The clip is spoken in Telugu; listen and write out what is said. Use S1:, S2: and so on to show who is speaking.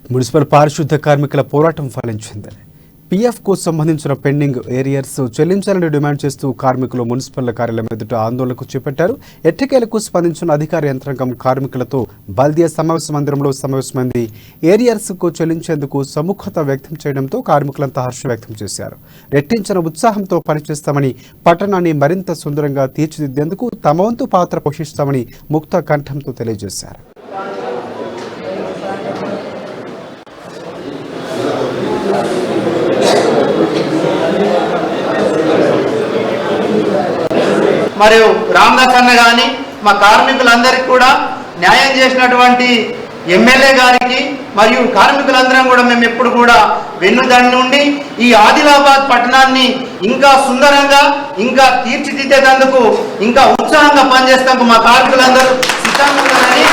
S1: మున్సిపల్ పారిశుద్ధ కార్మికుల పోరాటం ఫలించింది. పీఎఫ్కు సంబంధించిన పెండింగ్ ఏరియర్స్ చెల్లించాలని డిమాండ్ చేస్తూ కార్మికులు మున్సిపల్ కార్యాలయం ఎదుట ఆందోళనకు చేపట్టారు. ఎట్టకేలకు స్పందించిన అధికార యంత్రాంగం కార్మికులతో బల్దియా సమావేశ మందిరంలో సమావేశమైంది. ఏరియర్స్కు చెల్లించేందుకు సముఖత వ్యక్తం చేయడంతో కార్మికులంతా హర్షం వ్యక్తం చేశారు. రెట్టించిన ఉత్సాహంతో పనిచేస్తామని, పట్టణాన్ని మరింత సుందరంగా తీర్చిదిద్దేందుకు తమ వంతు పాత్ర పోషిస్తామని ముక్త కంఠంతో తెలియజేశారు.
S2: మరియు రామదాస్ అన్న గాని మా కార్మికులందరికీ కూడా న్యాయం చేసినటువంటి ఎమ్మెల్యే గారికి మరియు కార్మికులందరం కూడా మేము ఎప్పుడు కూడా వెన్నుదండి నుండి ఈ ఆదిలాబాద్ పట్టణాన్ని ఇంకా సుందరంగా ఇంకా తీర్చిదిద్దేందుకు ఇంకా ఉత్సాహంగా పనిచేస్తానికి మా కార్మికులందరూ సిద్ధంగా ఉన్నారని